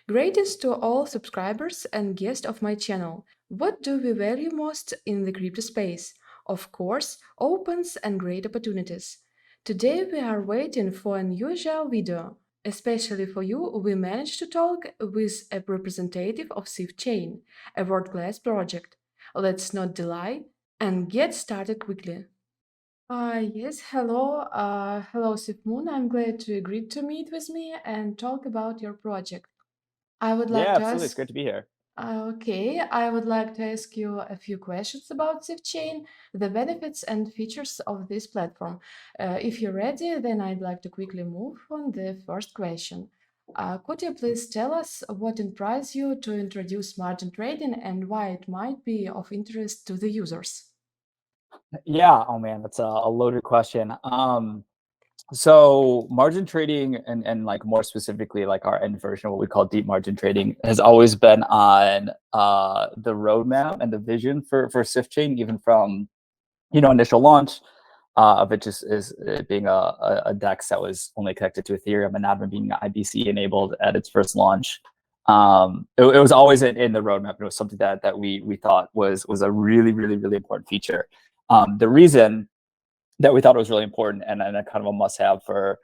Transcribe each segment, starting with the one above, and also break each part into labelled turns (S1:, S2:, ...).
S1: Greetings to all subscribers and guests of my channel. What do we value most in the crypto space? Of course, opens and great opportunities. Today we are waiting for an unusual video. Especially for you, we managed to talk with a representative of Sifchain, a world-class project. Let's not delay and get started quickly. Yes, hello. Hello, Sifmoon. I'm glad you agreed to meet with me and talk about your project. I would like
S2: Yeah,
S1: to
S2: absolutely. It's
S1: ask,
S2: great to be here.
S1: okay, I would like to ask you a few questions about Sifchain, the benefits and features of this platform. If you're ready, then I'd like to quickly move on the first question. Could you please tell us what inspires you to introduce margin trading and why it might be of interest to the users?
S2: Yeah. Oh man, that's a loaded question. So margin trading and like more specifically like our end version, what we call deep margin trading, has always been on the roadmap and the vision for Sifchain, even from initial launch of it just is it being a DEX that was only connected to Ethereum and not even being IBC enabled at its first launch. It was always in the roadmap. It was something that we thought was a really important feature. The reason that we thought it was really important and a kind of a must-have for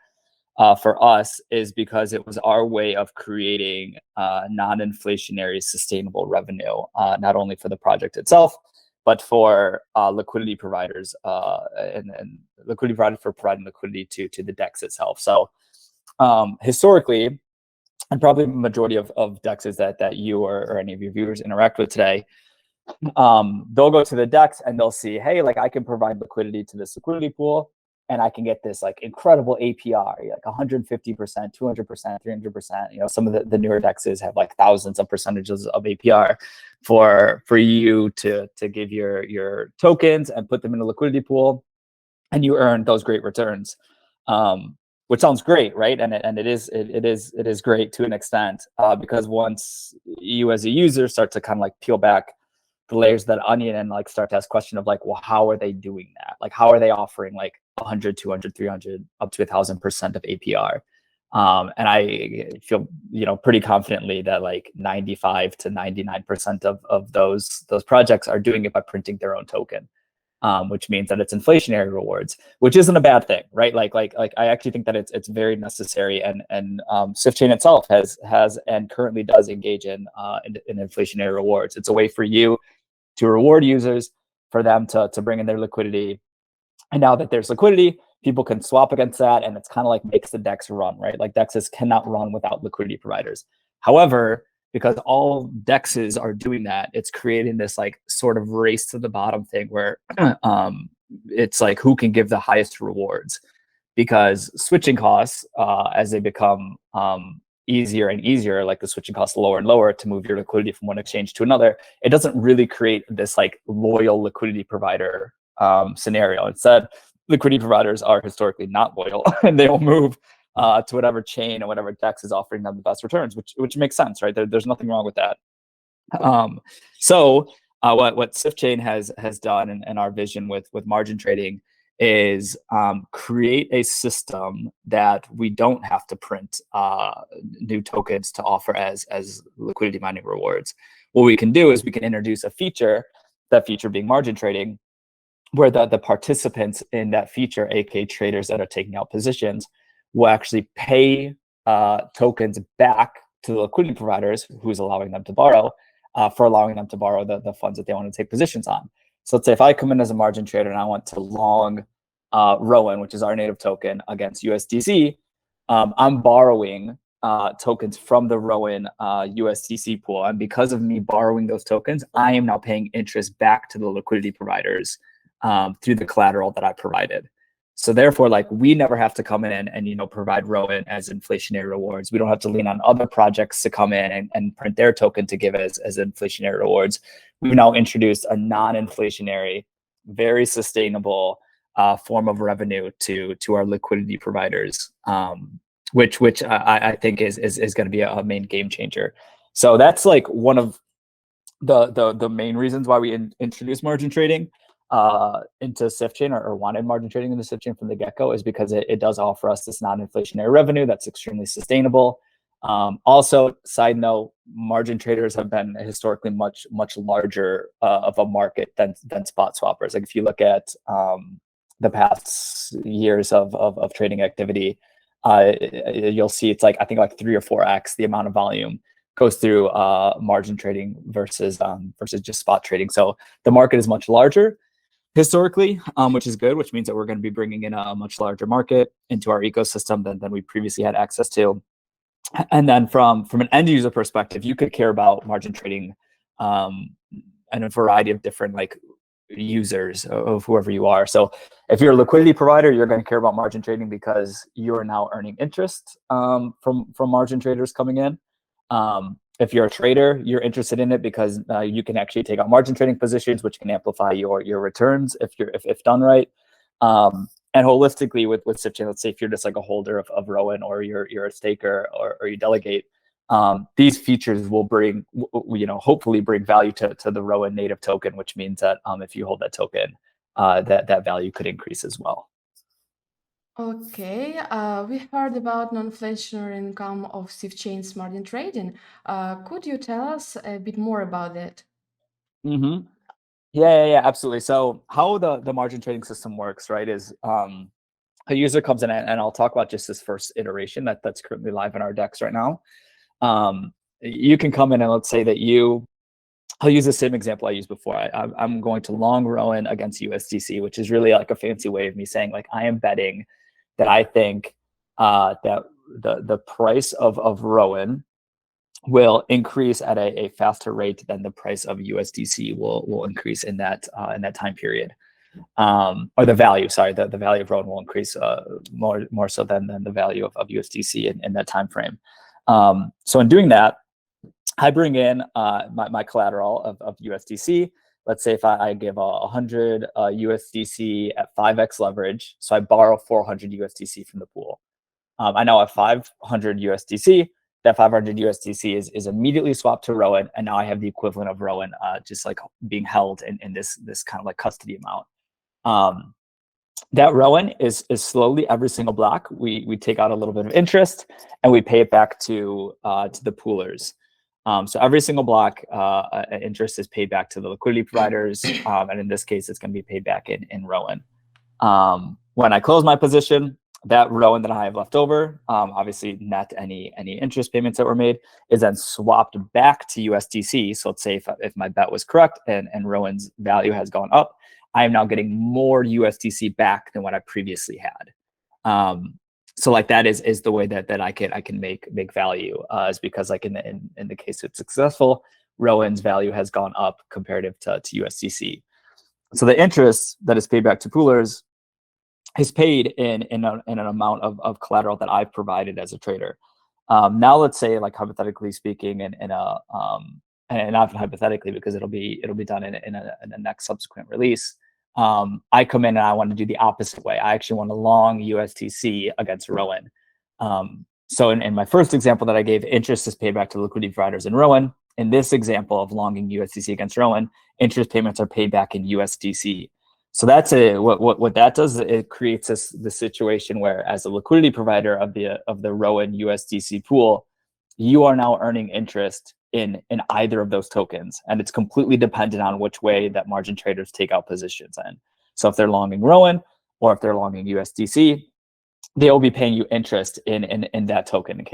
S2: us is because it was our way of creating non-inflationary sustainable revenue, not only for the project itself, but for liquidity providers and liquidity providers for providing liquidity to the DEX itself. So historically, and probably the majority of DEXs that you or any of your viewers interact with today, they'll go to the DEX and they'll see, hey, like I can provide liquidity to this liquidity pool and I can get this like incredible APR, like 150%, 200%, 300%. Some of the newer DEXs have like thousands of percentages of APR for you to give your tokens and put them in a liquidity pool, and you earn those great returns. Which sounds great, right? And it is great to an extent, because once you as a user start to kind of like peel back the layers of that onion and like start to ask question of like, well, how are they doing that? Like, how are they offering like 100, 200, 300, up to 1,000% of APR? And I feel, pretty confidently that like 95 to 99% of those projects are doing it by printing their own token. Which means that it's inflationary rewards, which isn't a bad thing, right? Like I actually think that it's very necessary, and Sifchain itself has and currently does engage in inflationary rewards. It's a way for you to reward users for them to bring in their liquidity, and now that there's liquidity, people can swap against that, and it's kind of like makes the DEX run, right? Like DEXs cannot run without liquidity providers. However, because all DEXs are doing that, it's creating this like sort of race to the bottom thing where it's like who can give the highest rewards, because switching costs, as they become easier and easier, like the switching costs lower and lower to move your liquidity from one exchange to another, it doesn't really create this like loyal liquidity provider scenario. Instead, liquidity providers are historically not loyal and they will move to whatever chain or whatever DEX is offering them the best returns, which makes sense, right? There's nothing wrong with that. Um, so what Sifchain has done, and our vision with margin trading, is create a system that we don't have to print new tokens to offer as liquidity mining rewards. What we can do is we can introduce a feature, that feature being margin trading, where the participants in that feature, aka traders that are taking out positions, will actually pay tokens back to the liquidity providers who's allowing them to borrow, for allowing them to borrow the funds that they want to take positions on. So let's say if I come in as a margin trader and I want to long Rowan, which is our native token, against USDC, I'm borrowing tokens from the Rowan USDC pool. And because of me borrowing those tokens, I am now paying interest back to the liquidity providers through the collateral that I provided. So therefore, like, we never have to come in and provide Rowan as inflationary rewards. We don't have to lean on other projects to come in and print their token to give as inflationary rewards. We've now introduced a non-inflationary, very sustainable form of revenue to our liquidity providers, which I think is going to be a main game changer. So that's like one of the main reasons why we introduced margin trading into Sifchain, or wanted margin trading into Sifchain from the get-go, is because it does offer us this non-inflationary revenue that's extremely sustainable. Also, side note, margin traders have been historically much larger of a market than spot swappers. Like if you look at the past years of trading activity, you'll see it's like I think like 3 or 4x the amount of volume goes through margin trading versus just spot trading. So the market is much larger historically, which is good, which means that we're going to be bringing in a much larger market into our ecosystem than we previously had access to. And then from an end user perspective, you could care about margin trading and a variety of different like users of whoever you are. So if you're a liquidity provider, you're going to care about margin trading because you are now earning interest from margin traders coming in. If you're a trader, you're interested in it because you can actually take out margin trading positions, which can amplify your returns if done right. And holistically with Sifchain, let's say if you're just like a holder of Rowan or you're a staker or you delegate, these features will bring, hopefully bring value to the Rowan native token, which means that if you hold that token, that value could increase as well.
S1: Okay, we heard about non-inflationary income of Sifchain's margin trading. Could you tell us a bit more about that?
S2: Mm-hmm. Yeah, absolutely. So how the margin trading system works, right, is a user comes in, and I'll talk about just this first iteration that's currently live in our decks right now. You can come in and let's say that I'll use the same example I used before. I'm going to long Rowan against USDC, which is really like a fancy way of me saying like I am betting that I think that the price of Rowan will increase at a faster rate than the price of USDC will increase in that time period. Or the value, sorry, the value of Rowan will increase more so than the value of USDC in that time frame. So in doing that, I bring in my collateral of USDC. Let's say if I give 100 USDC at 5x leverage, so I borrow 400 USDC from the pool. I now have 500 USDC. That 500 USDC is immediately swapped to Rowan, and now I have the equivalent of Rowan just like being held in this kind of like custody amount. That Rowan is slowly every single block we take out a little bit of interest and we pay it back to the poolers. So every single block interest is paid back to the liquidity providers, and in this case, it's going to be paid back in Rowan. When I close my position, that Rowan that I have left over, obviously net any interest payments that were made, is then swapped back to USDC. So let's say if my bet was correct and Rowan's value has gone up, I am now getting more USDC back than what I previously had. So like that is the way that I can make value, is because like in the case it's successful, Rowan's value has gone up comparative to USDC. So the interest that is paid back to poolers is paid in an amount of collateral that I've provided as a trader. Now let's say, like hypothetically speaking, and not hypothetically because it'll be done in a next subsequent release. I come in and I want to do the opposite way. I actually want to long USDC against Rowan. So in my first example that I gave, interest is paid back to liquidity providers in Rowan. In this example of longing USDC against Rowan, interest payments are paid back in USDC. So that's what that does. It creates the situation where, as a liquidity provider of the Rowan USDC pool, you are now earning interest in either of those tokens, and it's completely dependent on which way that margin traders take out positions in. So if they're longing Rowan or if they're longing USDC, they will be paying you interest in that token. In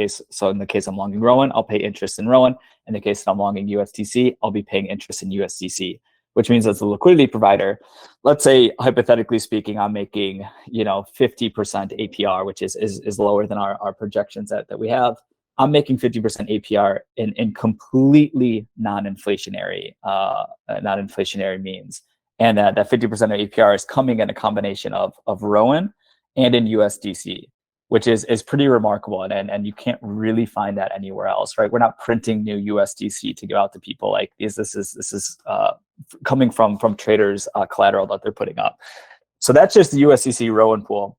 S2: the case I'm longing Rowan, I'll pay interest in Rowan. In the case that I'm longing USDC, I'll be paying interest in USDC. Which means as a liquidity provider, let's say hypothetically speaking, I'm making 50% APR, which is lower than our projections that we have. I'm making 50% APR in completely non-inflationary means, and that 50% of APR is coming in a combination of Rowan and in USDC, which is pretty remarkable, and you can't really find that anywhere else, right? We're not printing new USDC to give out to people. Like this is coming from traders' collateral that they're putting up. So that's just the USDC Rowan pool.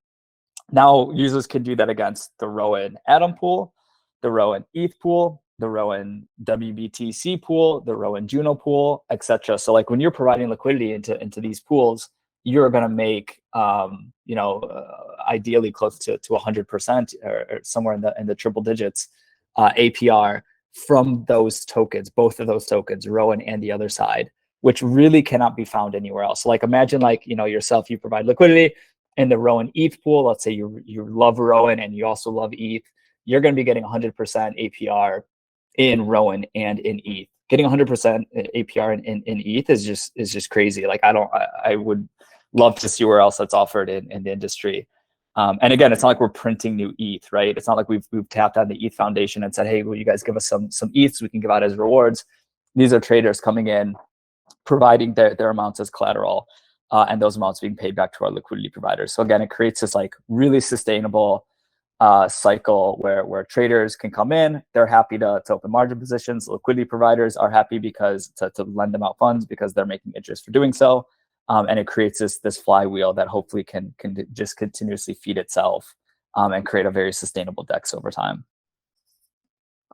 S2: Now users can do that against the Rowan Atom pool, the Rowan ETH pool, the Rowan WBTC pool, the Rowan Juno pool, etc. So like when you're providing liquidity into these pools, you're going to make ideally close to 100% or somewhere in the triple digits APR from those tokens, both of those tokens, Rowan and the other side, which really cannot be found anywhere else. So like imagine like, you know, yourself, you provide liquidity in the Rowan ETH pool. Let's say you love Rowan and you also love ETH. You're going to be getting 100% APR in Rowan and in ETH. Getting 100% APR in ETH is just crazy. Like I would love to see where else that's offered in the industry. And again, it's not like we're printing new ETH, right? It's not like we've tapped on the ETH Foundation and said, hey, will you guys give us some ETH so we can give out as rewards? These are traders coming in, providing their amounts as collateral, and those amounts being paid back to our liquidity providers. So again, it creates this like really sustainable cycle where traders can come in, they're happy to open margin positions. Liquidity providers are happy because to lend them out funds because they're making interest for doing so. And it creates this flywheel that hopefully can just continuously feed itself and create a very sustainable DEX over time.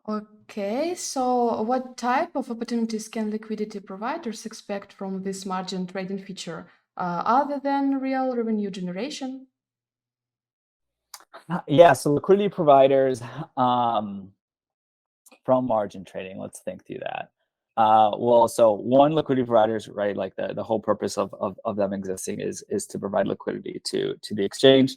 S1: Okay, so what type of opportunities can liquidity providers expect from this margin trading feature, other than real revenue generation?
S2: Yeah, so liquidity providers from margin trading, let's think through that. Well, so one, liquidity providers, right? Like the whole purpose of them existing is to provide liquidity to the exchange.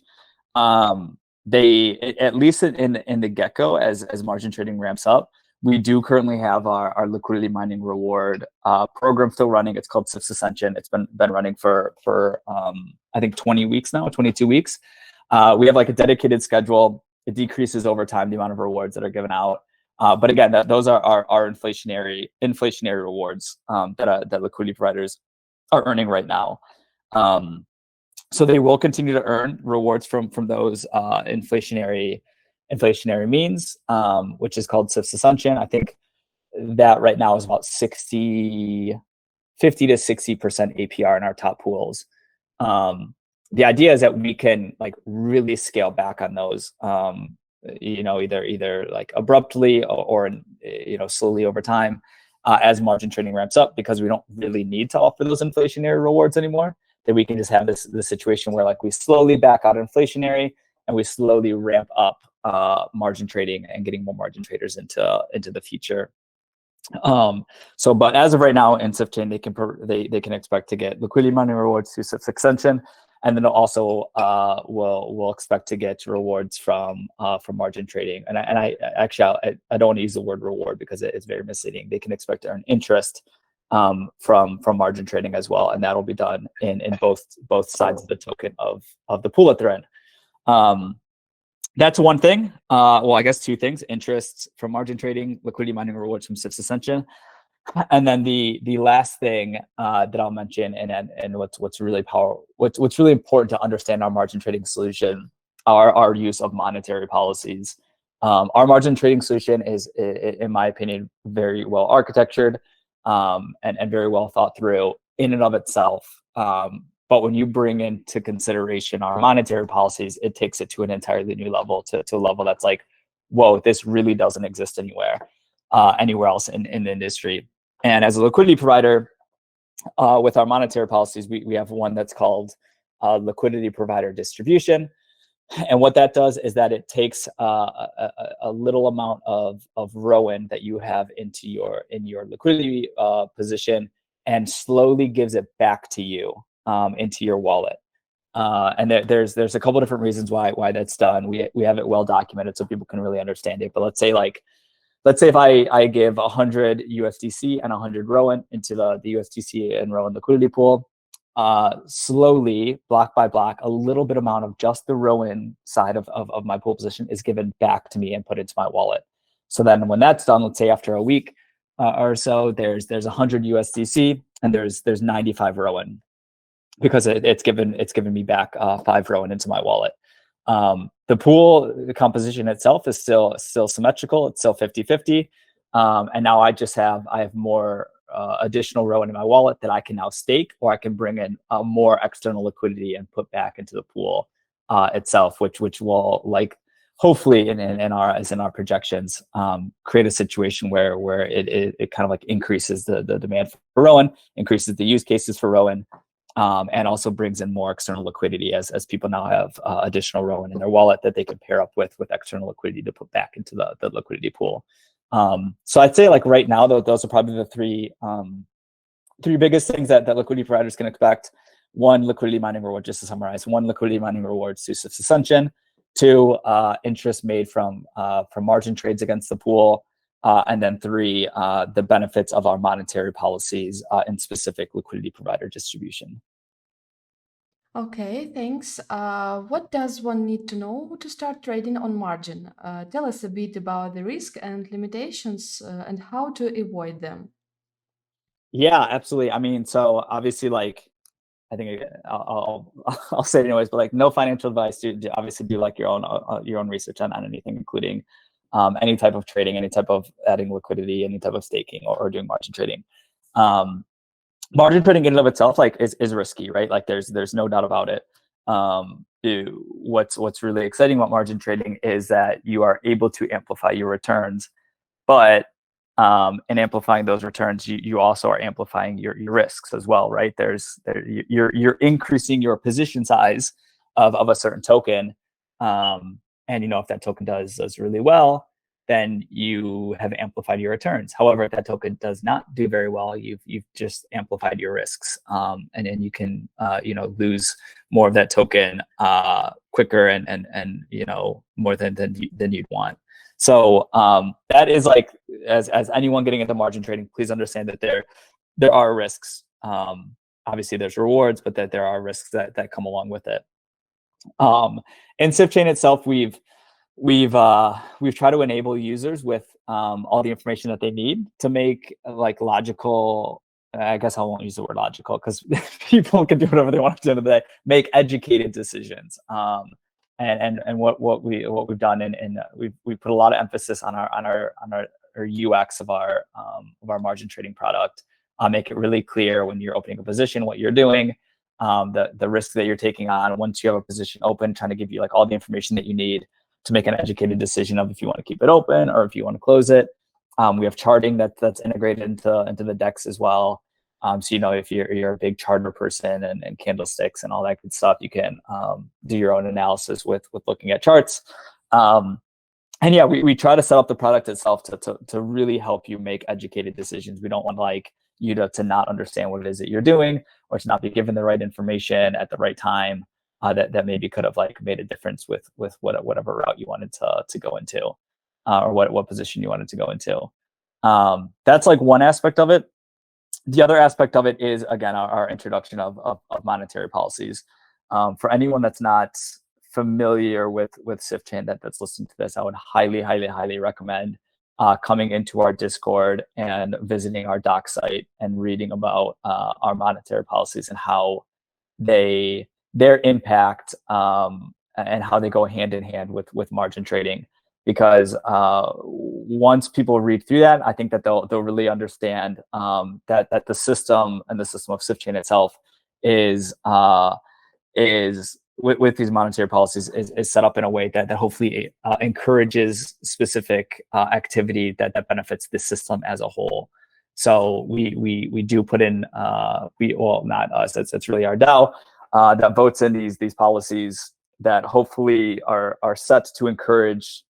S2: They, at least in the get-go, as margin trading ramps up, we do currently have our liquidity mining reward program still running. It's called Sifchain. It's been running for I think 20 weeks now, 22 weeks. We have like a dedicated schedule. It decreases over time the amount of rewards that are given out. But again, those are our inflationary rewards that liquidity providers are earning right now. So they will continue to earn rewards from those inflationary means, which is called Sifchain. I think that right now is about 50 to 60% APR in our top pools. The idea is that we can like really scale back on those, you know, either like abruptly or you know, slowly over time as margin trading ramps up, because we don't really need to offer those inflationary rewards anymore. That we can just have this situation where like we slowly back out inflationary and we slowly ramp up margin trading and getting more margin traders into the future. So, but as of right now in Sifchain, they can expect to get liquidity mining rewards through Sifchain, and then also will expect to get rewards from margin trading. And I actually I don't want to use the word reward because it's very misleading. They can expect to earn interest from margin trading as well, and that'll be done in both sides of the token of the pool that they're in. That's one thing. Well, I guess two things: interests from margin trading, liquidity mining rewards from Sifchain, and then the last thing that I'll mention, and what's really what's really important to understand our margin trading solution, our use of monetary policies. Our margin trading solution is, in my opinion, very well architectured and very well thought through in and of itself. But when you bring into consideration our monetary policies, it takes it to an entirely new level, to a level that's like, whoa, this really doesn't exist anywhere else in the industry. And as a liquidity provider, with our monetary policies, we have one that's called liquidity provider distribution. And what that does is that it takes a little amount of Rowan that you have in your liquidity position and slowly gives it back to you into your wallet. And there's a couple different reasons why that's done. We have it well documented so people can really understand it. But let's say if I give 100 USDC and 100 Rowan into the USDC and Rowan liquidity pool, slowly, block by block, a little bit amount of just the Rowan side of my pool position is given back to me and put into my wallet. So then when that's done, let's say after a week or so, there's 100 USDC and there's 95 Rowan, because it's given me back 5 Rowan into my wallet. The pool, the composition itself is still symmetrical. It's still 50-50. And now I have more additional Rowan in my wallet that I can now stake, or I can bring in more external liquidity and put back into the pool itself, which will, like, hopefully in our projections, create a situation where it kind of like increases the demand for Rowan, increases the use cases for Rowan, and also brings in more external liquidity as people now have additional Rowan in their wallet that they can pair up with external liquidity to put back into the liquidity pool. So I'd say like right now, those are probably the three biggest things that liquidity providers can expect. One, liquidity mining reward, just to summarize. One, liquidity mining rewards through Sifchain. Two, interest made from margin trades against the pool. And then three, the benefits of our monetary policies in specific liquidity provider distribution.
S1: Okay, thanks. What does one need to know to start trading on margin? Tell us a bit about the risk and limitations and how to avoid them.
S2: Yeah, absolutely. I mean, so obviously, like I think I'll say it anyways, but like no financial advice. Obviously do like your own research on anything, including any type of trading, any type of adding liquidity, any type of staking, or doing margin trading. Um, Margin trading in and of itself like is risky, right? Like there's no doubt about it. What's really exciting about margin trading is that you are able to amplify your returns, but in amplifying those returns, you also are amplifying your risks as well, right? You're increasing your position size of a certain token, and if that token does really well, then you have amplified your returns. However, if that token does not do very well, you've just amplified your risks, and then you can lose more of that token quicker and more than you'd want. So that is like, as anyone getting into margin trading, please understand that there are risks. Obviously, there's rewards, but that there are risks that come along with it. In Sifchain itself, we've tried to enable users with all the information that they need to make like logical. I guess I won't use the word logical because people can do whatever they want at the end of the day. Make educated decisions. And what we've done, and we put a lot of emphasis on our UX of our margin trading product. Make it really clear when you're opening a position what you're doing, the risk that you're taking on. Once you have a position open, trying to give you like all the information that you need to make an educated decision of if you want to keep it open or if you want to close it. We have charting that's integrated into the DEX as well. So if you're a big charter person and candlesticks and all that good stuff, you can do your own analysis with looking at charts. And yeah, we try to set up the product itself to really help you make educated decisions. We don't want like you to not understand what it is that you're doing, or to not be given the right information at the right time, that maybe could have like made a difference with whatever route you wanted to go into, or what position you wanted to go into. That's like one aspect of it. The other aspect of it is, again, our introduction of monetary policies. For anyone that's not familiar with Sifchain that's listening to this, I would highly recommend coming into our Discord and visiting our doc site and reading about our monetary policies and how their impact, and how they go hand in hand with margin trading. Because once people read through that, I think that they'll really understand that the system and the system of Sifchain itself is with these monetary policies is set up in a way that hopefully encourages specific activity that benefits the system as a whole. So we do put in not us, it's really our DAO that votes in these policies that hopefully are set to encourage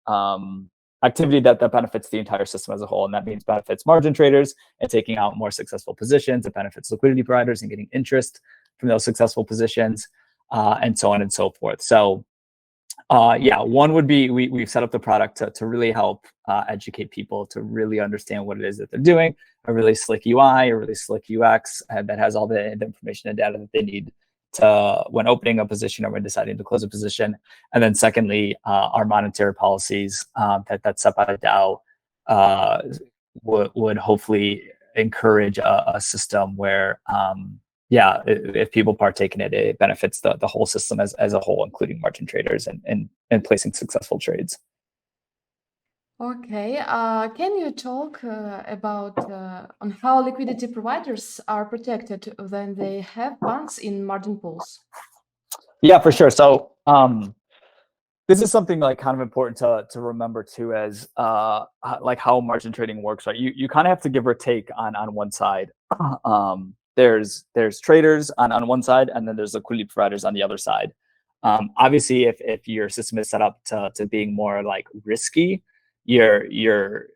S2: activity that benefits the entire system as a whole. And that means benefits margin traders and taking out more successful positions. It benefits liquidity providers and getting interest from those successful positions, and so on and so forth. So one would be we've set up the product to really help educate people to really understand what it is that they're doing. A really slick UI, a really slick UX that has all the information and data that they need to when opening a position or when deciding to close a position. And then secondly, our monetary policies that's set by the DAO would hopefully encourage a system where if people partake in it, it benefits the whole system as a whole, including margin traders and placing successful trades.
S1: Okay, can you talk about on how liquidity providers are protected when they have funds in margin pools?
S2: Yeah, for sure. So this is something like kind of important to remember too, as like how margin trading works, right? You kind of have to give or take on one side. there's traders on one side, and then there's liquidity providers on the other side. Obviously, if your system is set up to being more like risky, you're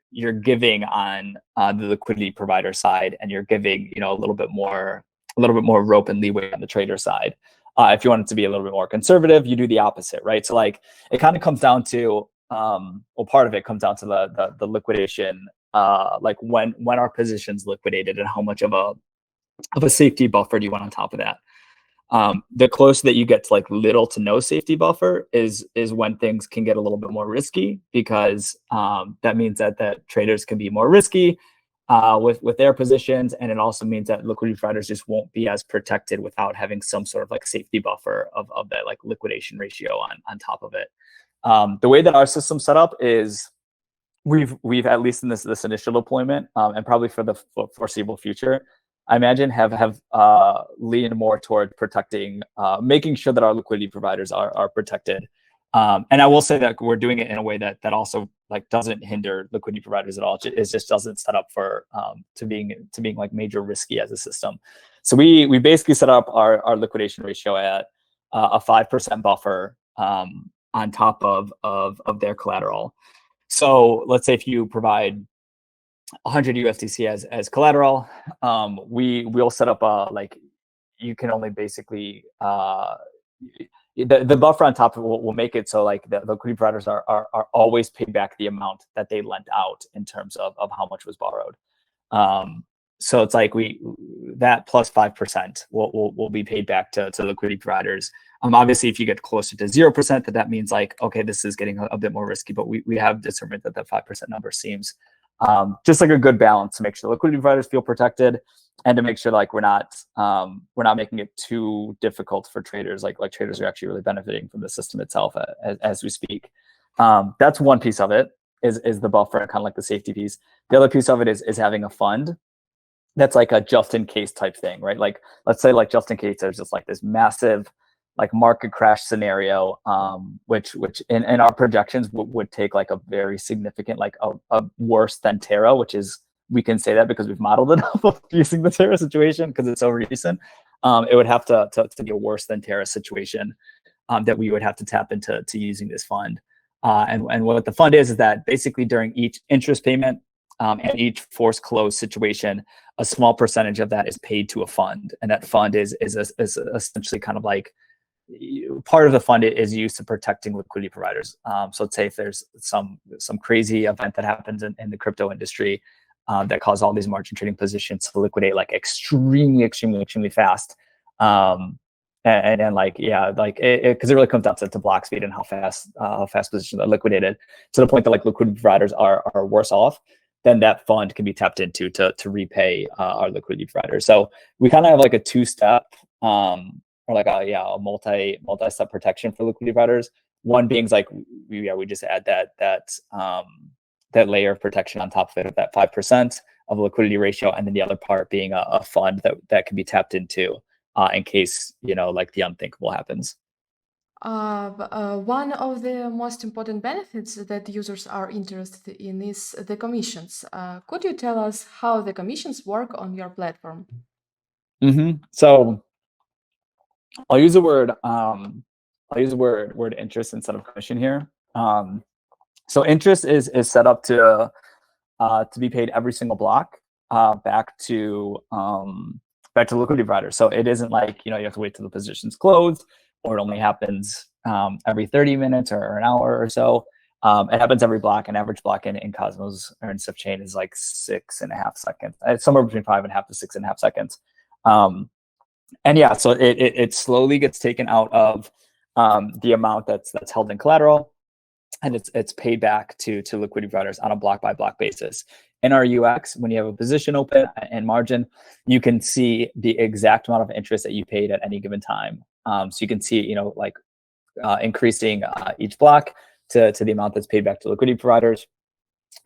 S2: giving on the liquidity provider side, and you're giving a little bit more rope and leeway on the trader side. If you want it to be a little bit more conservative, you do the opposite, right? So like it kind of comes down to well, part of it comes down to the liquidation, like when our position's liquidated and how much of a safety buffer do you want on top of that. The closer that you get to like little to no safety buffer is when things can get a little bit more risky, because that means that traders can be more risky with their positions, and it also means that liquidity providers just won't be as protected without having some sort of like safety buffer of that like liquidation ratio on top of it. The way that our system's set up is we've at least in this initial deployment, and probably for the foreseeable future, I imagine have leaned more toward protecting, making sure that our liquidity providers are protected. And I will say that we're doing it in a way that also like doesn't hinder liquidity providers at all. It just doesn't set up for to being like major risky as a system. So we basically set up our liquidation ratio at a 5% buffer on top of their collateral. So let's say if you provide 100 USDC as collateral, we'll set up like you can only basically the buffer on top of it will make it so like the liquidity providers are always paid back the amount that they lent out in terms of how much was borrowed. So it's like that plus 5% will be paid back to liquidity providers. Obviously, if you get closer to 0%, that means like, okay, this is getting a bit more risky, but we have determined that 5% number seems just like a good balance to make sure liquidity providers feel protected, and to make sure like we're not making it too difficult for traders. Like traders are actually really benefiting from the system itself as we speak. That's one piece of it, is the buffer and kind of like the safety piece. The other piece of it is having a fund that's like a just in case type thing, right? Like let's say like just in case there's just like this massive like market crash scenario, which in our projections would take like a very significant, like a worse than Terra, which is, we can say that because we've modeled it up using the Terra situation because it's so recent. It would have to be a worse than Terra situation that we would have to tap into using this fund. And what the fund is that basically during each interest payment and each forced close situation, a small percentage of that is paid to a fund, and that fund is essentially kind of like, part of the fund is used to protecting liquidity providers. So let's say if there's some crazy event that happens in the crypto industry that cause all these margin trading positions to liquidate like extremely fast. And like, yeah, like because it really comes down to block speed and how fast positions are liquidated, to the point that like liquidity providers are worse off, then that fund can be tapped into to repay our liquidity providers. So we kind of have like a two-step or like a multi-step protection for liquidity providers. One being like we just add that layer of protection on top of it, of that 5% of liquidity ratio, and then the other part being a fund that can be tapped into in case like the unthinkable happens.
S1: One of the most important benefits that users are interested in is the commissions. Could you tell us how the commissions work on your platform?
S2: So I'll use the word interest instead of commission here. So interest is set up to be paid every single block back to liquidity providers. So it isn't like you have to wait till the position's closed, or it only happens every 30 minutes or an hour or so. It happens every block. An average block in Cosmos or in Sifchain is like 6.5 seconds. It's somewhere between 5.5 to 6.5 seconds. And yeah, so it slowly gets taken out of the amount that's held in collateral, and it's paid back to liquidity providers on a block by block basis. In our UX, when you have a position open and margin, you can see the exact amount of interest that you paid at any given time. So you can see, like increasing each block to the amount that's paid back to liquidity providers.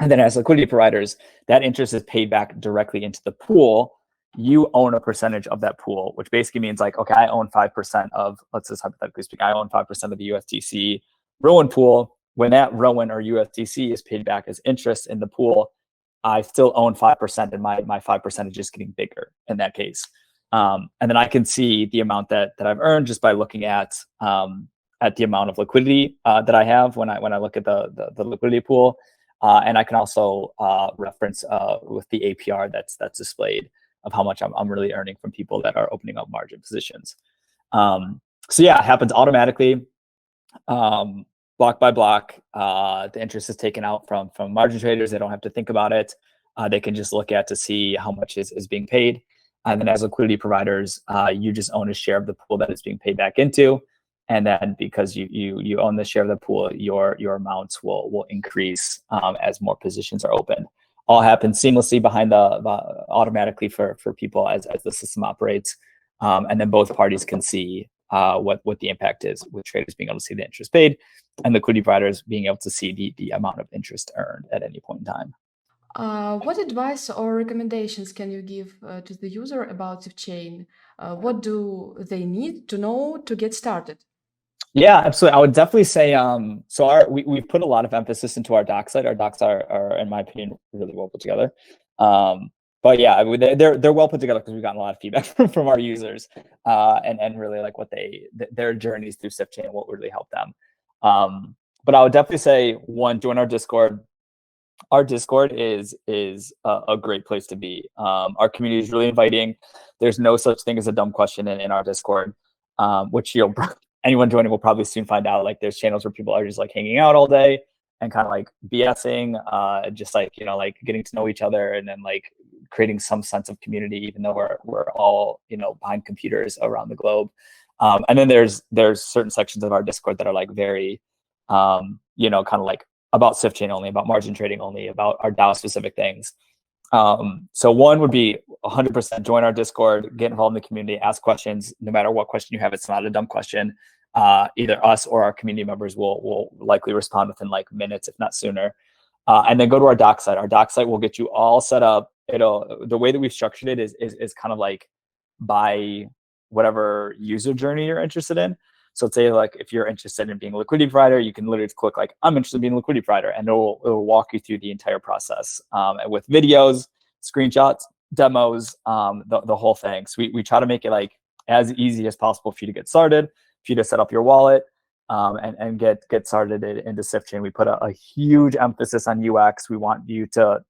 S2: And then as liquidity providers, that interest is paid back directly into the pool. You own a percentage of that pool, which basically means like, okay, I own 5% of, let's just hypothetically speak, I own 5% of the USDC Rowan pool. When that Rowan or USDC is paid back as interest in the pool, I still own 5%, and my 5% is just getting bigger in that case. And then I can see the amount that I've earned just by looking at the amount of liquidity that I have when I look at the liquidity pool, and I can also reference with the APR that's displayed of how much I'm really earning from people that are opening up margin positions. So yeah, it happens automatically, block by block. The interest is taken out from margin traders. They don't have to think about it. They can just look at to see how much is being paid. And then as liquidity providers, you just own a share of the pool that is being paid back into. And then because you own the share of the pool, your amounts will increase as more positions are open. All happens seamlessly behind the automatically for people as the system operates. And then both parties can see what the impact is, with traders being able to see the interest paid and liquidity providers being able to see the amount of interest earned at any point in time.
S1: What advice or recommendations can you give to the user about Sifchain? What do they need to know to get started?
S2: Yeah, absolutely. I would definitely say so we've put a lot of emphasis into our doc site. Our docs are in my opinion really well put together. But yeah, they're well put together because we've gotten a lot of feedback from our users, and really like what their journeys through Sifchain, what would really help them. But I would definitely say, one, join our Discord. Our Discord is a great place to be. Our community is really inviting. There's no such thing as a dumb question in our Discord, which anyone joining will probably soon find out. Like, there's channels where people are just like hanging out all day and kind of like BSing, just like, like getting to know each other, and then like creating some sense of community, even though we're all, behind computers around the globe. And then there's certain sections of our Discord that are like very, kind of like about Sifchain only, about margin trading only, about our DAO specific things. So one would be 100% join our Discord, get involved in the community, ask questions. No matter what question you have, it's not a dumb question. Either us or our community members will likely respond within like minutes, if not sooner. And then go to our doc site. Our doc site will get you all set up. The way that we've structured it is kind of like by whatever user journey you're interested in. So let's say like if you're interested in being a liquidity provider, you can literally click like, I'm interested in being a liquidity provider, and it'll walk you through the entire process, with videos, screenshots, demos, the whole thing. So we try to make it like as easy as possible for you to get started, for you to set up your wallet, and get started into Sifchain. We put a huge emphasis on UX. We want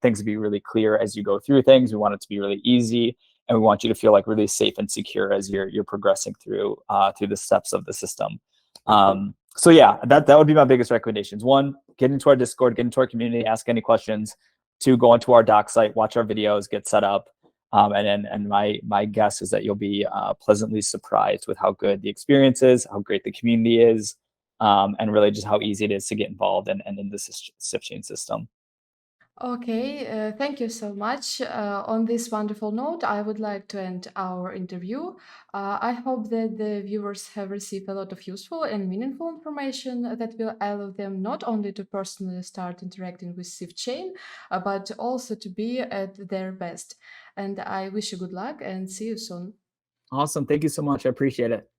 S2: things to be really clear as you go through things. We want it to be really easy, and we want you to feel like really safe and secure as you're progressing through the steps of the system. So yeah, that would be my biggest recommendations. One, get into our Discord, get into our community, ask any questions. Two, go onto our doc site, watch our videos, get set up. And my guess is that you'll be pleasantly surprised with how good the experience is, how great the community is, and really just how easy it is to get involved and in the Sifchain system.
S1: Okay, thank you so much. On this wonderful note, I would like to end our interview. I hope that the viewers have received a lot of useful and meaningful information that will allow them not only to personally start interacting with Sifchain, but also to be at their best. And I wish you good luck and see you soon.
S2: Awesome. Thank you so much. I appreciate it.